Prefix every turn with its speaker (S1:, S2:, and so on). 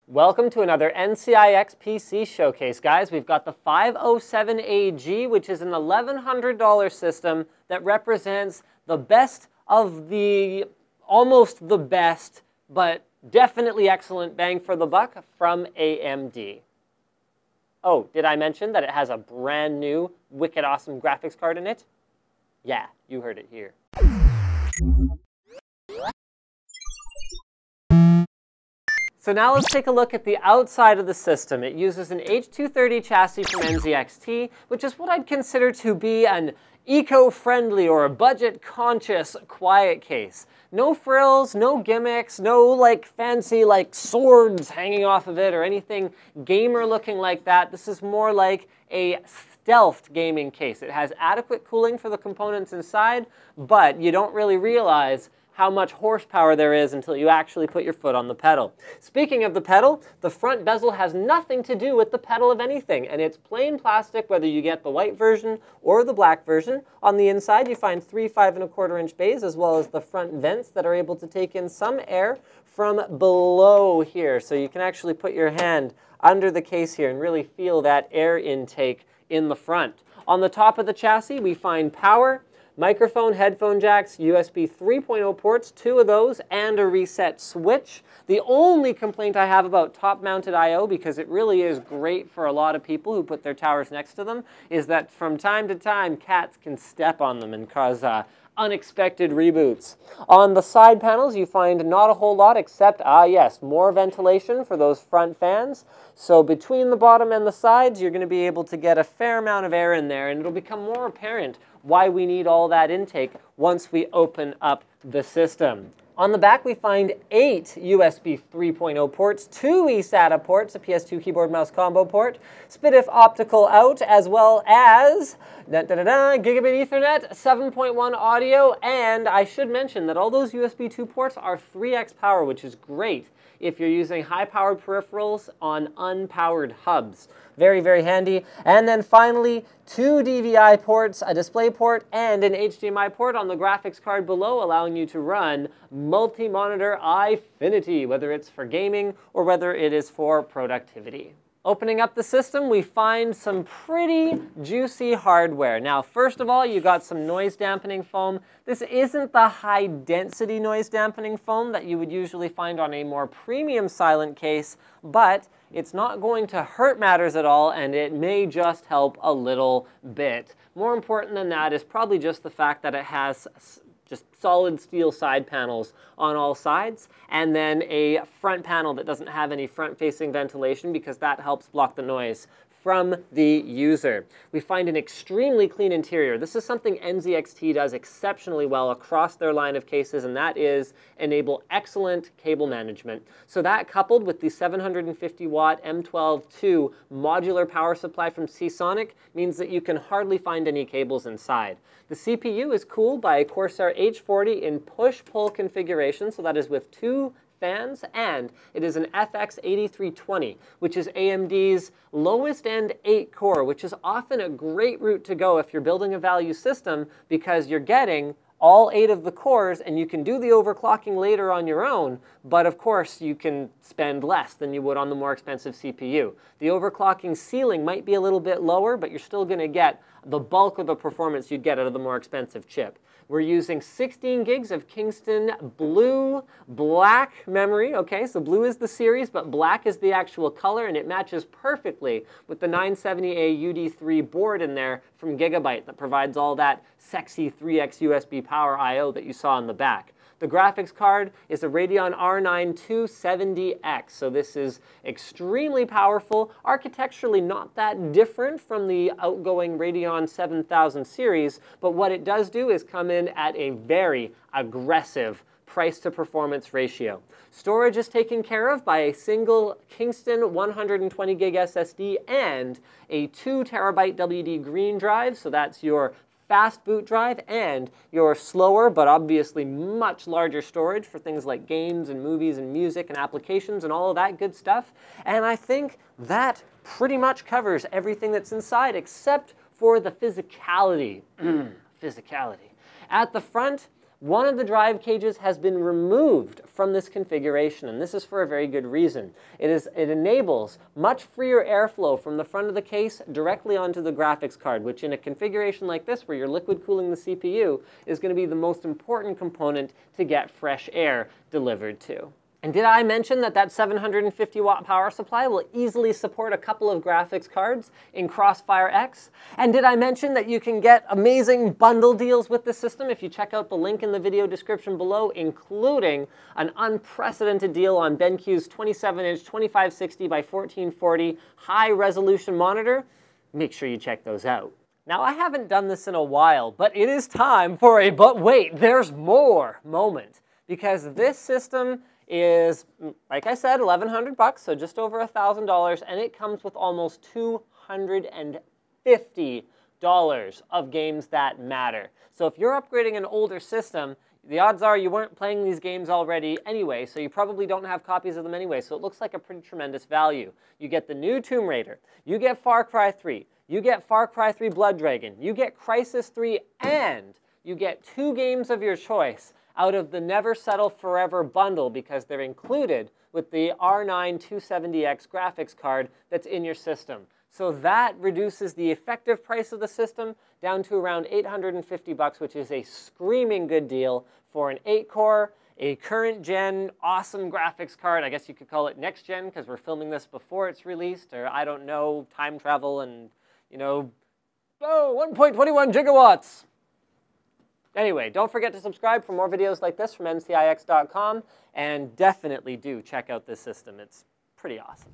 S1: Welcome to another NCIXPC showcase, guys. We've got the 507AG, which is an $1,100 system that represents the best of the, almost the best, but definitely excellent bang for the buck from AMD. Oh, did I mention that it has a brand new, wicked awesome graphics card in it? Yeah, you heard it here. So now let's take a look at the outside of the system. It uses an H230 chassis from NZXT, which is what I'd consider to be an eco-friendly or a budget-conscious quiet case. No frills, no gimmicks, no like fancy like swords hanging off of it or anything gamer looking like that. This is more like a stealthed gaming case. It has adequate cooling for the components inside, but you don't really realize how much horsepower there is until you actually put your foot on the pedal. Speaking of the pedal, the front bezel has nothing to do with the pedal of anything, and it's plain plastic whether you get the white version or the black version. On the inside, you find 3 5¼ bays, as well as the front vents that are able to take in some air from below here. So you can actually put your hand under the case here and really feel that air intake in the front. On the top of the chassis, we find power, microphone, headphone jacks, USB 3.0 ports, 2 of those, and a reset switch. The only complaint I have about top-mounted I/O, because it really is great for a lot of people who put their towers next to them, is that from time to time, cats can step on them and cause unexpected reboots. On the side panels, you find not a whole lot except, yes, more ventilation for those front fans. So between the bottom and the sides, you're going to be able to get a fair amount of air in there, and it'll become more apparent why we need all that intake once we open up the system. On the back, we find 8 USB 3.0 ports, 2 eSATA ports, a PS2 keyboard mouse combo port, SPDIF optical out, as well as Gigabit Ethernet, 7.1 audio, and I should mention that all those USB 2 ports are 3x power, which is great if you're using high-powered peripherals on unpowered hubs. Very, very handy. And then finally, 2 DVI ports, a display port, and an HDMI port on the graphics card below, allowing you to run multi-monitor iFinity, whether it's for gaming or whether it is for productivity. Opening up the system, we find some pretty juicy hardware. Now, first of all, you got some noise dampening foam. This isn't the high density noise dampening foam that you would usually find on a more premium silent case, but it's not going to hurt matters at all, and it may just help a little bit. More important than that is probably just the fact that it has just solid steel side panels on all sides, and then a front panel that doesn't have any front-facing ventilation because that helps block the noise from the user. We find an extremely clean interior. This is something NZXT does exceptionally well across their line of cases, and that is enable excellent cable management. So that, coupled with the 750-watt M12II modular power supply from Seasonic, means that you can hardly find any cables inside. The CPU is cooled by a Corsair H40 in push-pull configuration, so that is with 2 fans, and it is an FX 8320, which is AMD's lowest end 8-core, which is often a great route to go if you're building a value system because you're getting all 8 of the cores, and you can do the overclocking later on your own, but of course you can spend less than you would on the more expensive CPU. The overclocking ceiling might be a little bit lower, but you're still going to get the bulk of the performance you'd get out of the more expensive chip. We're using 16 gigs of Kingston blue black memory. Okay, so blue is the series, but black is the actual color, and it matches perfectly with the 970A UD3 board in there from Gigabyte that provides all that sexy 3x USB power I/O that you saw in the back. The graphics card is a Radeon R9 270X, so this is extremely powerful, architecturally not that different from the outgoing Radeon 7000 series, but what it does do is come in at a very aggressive price to performance ratio. Storage is taken care of by a single Kingston 120 gig SSD and a 2 terabyte WD green drive, so that's your fast boot drive and your slower but obviously much larger storage for things like games and movies and music and applications and all of that good stuff. And I think that pretty much covers everything that's inside except for the physicality. Physicality. At the front, one of the drive cages has been removed from this configuration, and this is for a very good reason. It enables much freer airflow from the front of the case directly onto the graphics card, which in a configuration like this, where you're liquid cooling the CPU, is going to be the most important component to get fresh air delivered to. And did I mention that that 750 watt power supply will easily support a couple of graphics cards in Crossfire X? And did I mention that you can get amazing bundle deals with this system if you check out the link in the video description below, including an unprecedented deal on BenQ's 27-inch 2560 by 1440 high-resolution monitor? Make sure you check those out. Now, I haven't done this in a while, but it is time for a "but wait, there's more" moment, because this system is, like I said, $1,100 bucks, so just over $1,000, and it comes with almost $250 of games that matter. So if you're upgrading an older system, the odds are you weren't playing these games already anyway, so you probably don't have copies of them anyway, so it looks like a pretty tremendous value. You get the new Tomb Raider, you get Far Cry 3, you get Far Cry 3 Blood Dragon, you get Crysis 3, and you get 2 games of your choice out of the Never Settle Forever bundle, because they're included with the R9 270X graphics card that's in your system. So that reduces the effective price of the system down to around $850, which is a screaming good deal for an 8-core, a current gen, awesome graphics card. I guess you could call it next gen, because we're filming this before it's released, or I don't know, time travel and, you know, 1.21 gigawatts. Anyway, don't forget to subscribe for more videos like this from NCIX.com, and definitely do check out this system. It's pretty awesome.